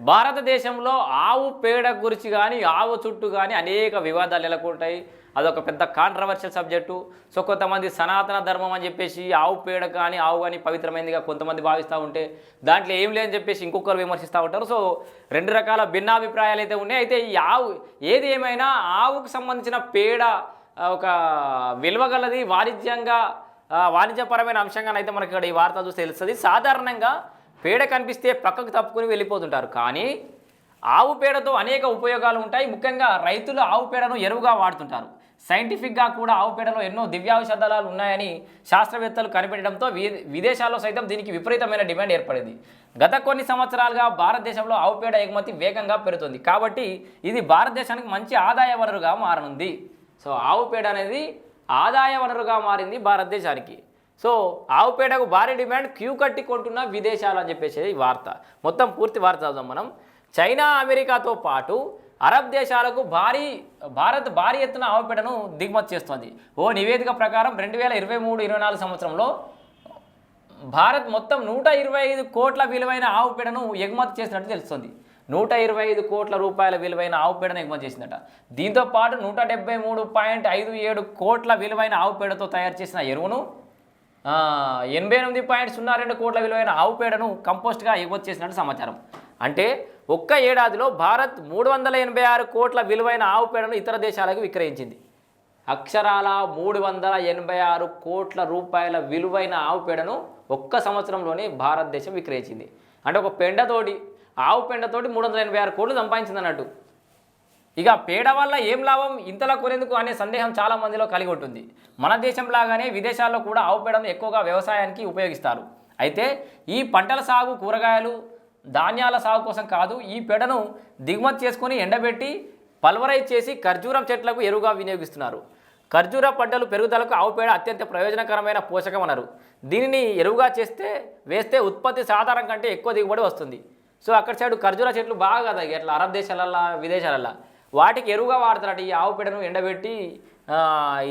భారతదేశంలో ఆవు పేడ గురించి కానీ ఆవు చుట్టూ కానీ అనేక వివాదాలు నెలకొంటాయి. అదొక పెద్ద కాంట్రవర్షియల్ సబ్జెక్టు. సో కొంతమంది సనాతన ధర్మం అని చెప్పేసి ఆవు పేడ కానీ ఆవు కానీ పవిత్రమైనదిగా కొంతమంది భావిస్తూ ఉంటే దాంట్లో ఏం లేదని చెప్పేసి ఇంకొకరు విమర్శిస్తూ ఉంటారు. సో రెండు రకాల భిన్నాభిప్రాయాలు అయితే ఉన్నాయి. అయితే ఈ ఆవు ఏది ఏమైనా ఆవుకు సంబంధించిన పేడ ఒక విలువగలది, వాణిజ్యపరమైన అంశంగానైతే మనకి ఇక్కడ ఈ వార్త చూస్తే తెలుస్తుంది. సాధారణంగా పేడ కనిపిస్తే పక్కకు తప్పుకుని వెళ్ళిపోతుంటారు. కానీ ఆవు పేడతో అనేక ఉపయోగాలు ఉంటాయి. ముఖ్యంగా రైతులు ఆవు పేడను ఎరువుగా వాడుతుంటారు. సైంటిఫిక్గా కూడా ఆవు పేడలో ఎన్నో దివ్యౌషధాలు ఉన్నాయని శాస్త్రవేత్తలు కనిపెట్టడంతో విదేశాల్లో సైతం దీనికి విపరీతమైన డిమాండ్ ఏర్పడింది. గత కొన్ని సంవత్సరాలుగా భారతదేశంలో ఆవు పేడ ఎగుమతి వేగంగా పెరుగుతుంది. కాబట్టి ఇది భారతదేశానికి మంచి ఆదాయ వనరుగా మారనుంది. సో ఆవు పేడ అనేది ఆదాయ వనరుగా మారింది భారతదేశానికి. సో ఆవు పేడకు భారీ డిమాండ్, క్యూ కట్టి కొంటున్న విదేశాలు అని చెప్పేసి ఈ వార్త. మొత్తం పూర్తి వార్త చదువుదాం మనం. చైనా, అమెరికాతో పాటు అరబ్ దేశాలకు భారత్ భారీ ఎత్తున ఆవు పేడను దిగుమతి చేస్తుంది. ఓ నివేదిక ప్రకారం 2023-24 సంవత్సరంలో భారత్ మొత్తం 125 కోట్ల విలువైన ఆవు పేడను ఎగుమతి చేసినట్టు తెలుస్తుంది. 125 కోట్ల రూపాయల విలువైన ఆవు పేడను ఎగుమతి చేసిందట. దీంతో పాటు 173.57 కోట్ల విలువైన ఆవు పేడతో తయారు చేసిన ఎరువును, 88.02 కోట్ల విలువైన ఆవు పేడను కంపోస్ట్గా ఎగుమతి చేసినట్టు సమాచారం. అంటే ఒక్క ఏడాదిలో భారత్ 386 కోట్ల విలువైన ఆవు పేడను ఇతర దేశాలకు విక్రయించింది. అక్షరాల 386 కోట్ల రూపాయల విలువైన ఆవు పేడను ఒక్క సంవత్సరంలోనే భారతదేశం విక్రయించింది. అంటే ఒక ఆవు పెండతోటి 386 కోట్లు సంపాదించింది అన్నట్టు. ఇక పేడ వల్ల ఏం లాభం, ఇంతలా కొనేందుకు అనే సందేహం చాలా మందిలో కలిగి ఉంటుంది. మన దేశంలాగానే విదేశాల్లో కూడా ఆవు పేడను ఎక్కువగా వ్యవసాయానికి ఉపయోగిస్తారు. అయితే ఈ పంటల సాగు, కూరగాయలు, ధాన్యాల సాగు కోసం కాదు. ఈ పేడను దిగుమతి చేసుకొని ఎండబెట్టి పల్వరైజ్ చేసి ఖర్జూరం చెట్లకు ఎరువుగా వినియోగిస్తున్నారు. ఖర్జూర పంటలు పెరుగుదలకు ఆవు పేడ అత్యంత ప్రయోజనకరమైన పోషకం అన్నారు. దీనిని ఎరువుగా వేస్తే ఉత్పత్తి సాధారణ కంటే ఎక్కువ దిగుబడి వస్తుంది. సో అక్కడ సైడు ఖర్జూర చెట్లు బాగా కదా ఇట్లా అరబ్ దేశాలల్లో, విదేశాలల్లో వాటికి ఎరువుగా వాడతారట. ఈ ఆవు పేడను ఎండబెట్టి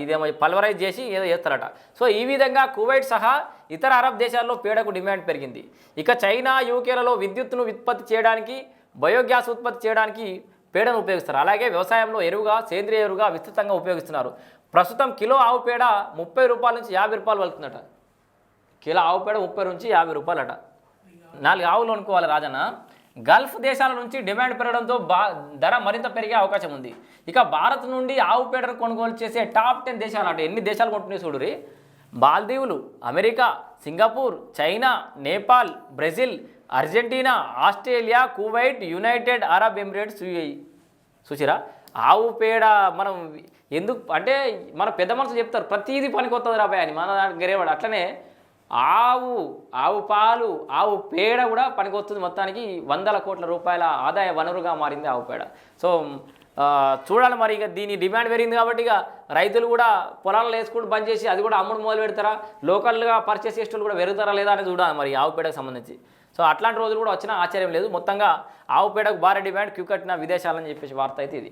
ఇదేమో పల్వరైజ్ చేసి ఏదో చేస్తారట. సో ఈ విధంగా కువైట్ సహా ఇతర అరబ్ దేశాల్లో పేడకు డిమాండ్ పెరిగింది. ఇక చైనా, యూకేలలో విద్యుత్తును ఉత్పత్తి చేయడానికి, బయోగ్యాస్ ఉత్పత్తి చేయడానికి పేడను ఉపయోగిస్తారు. అలాగే వ్యవసాయంలో ఎరువుగా, సేంద్రియ ఎరువుగా విస్తృతంగా ఉపయోగిస్తున్నారు. ప్రస్తుతం కిలో ఆవు పేడ 30 రూపాయల నుంచి 50 రూపాయలు వెళ్తుందట. కిలో ఆవు పేడ 30 నుంచి 50 రూపాయలట. 4 ఆవులు అనుకోవాలి రాజన్న. గల్ఫ్ దేశాల నుంచి డిమాండ్ పెరగడంతో ధర మరింత పెరిగే అవకాశం ఉంది. ఇక భారత్ నుండి ఆవు పేడను కొనుగోలు చేసే టాప్ 10 దేశాలు అంటే ఎన్ని దేశాలు కొంటున్నాయి చూడురి. మాల్దీవులు, America, Singapore, China, Nepal, Brazil, Argentina, Australia, Kuwait, United Arab Emirates, UAE. చూసిరా ఆవు పేడ మనం ఎందుకు అంటే మన పెద్ద మనసు చెప్తారు ప్రతిదీ పనికొస్తుంది రాబాయ్ అని. మన గరేవాడు అట్లనే ఆవు పాలు, ఆవు పేడ కూడా పనికొస్తుంది. మొత్తానికి 100 కోట్ల రూపాయల ఆదాయ వనరుగా మారింది ఆవు పేడ. సో చూడాలి మరి. ఇక దీని డిమాండ్ పెరిగింది కాబట్టి ఇక రైతులు కూడా పొలాల్లో వేసుకుంటూ బంద్ చేసి అది కూడా అమ్ముడు మొదలు పెడతారా, లోకల్గా పర్చేస్ చేసేటోళ్ళు కూడా పెరుగుతారా లేదా అనేది చూడాలి మరి ఆవు పేడకు సంబంధించి. సో అట్లాంటి రోజులు కూడా వచ్చినా ఆశ్చర్యం లేదు. మొత్తంగా ఆవు పేడకు భారీ డిమాండ్, క్యూ కట్టిన విదేశాలని చెప్పేసి వార్త అయితే ఇది.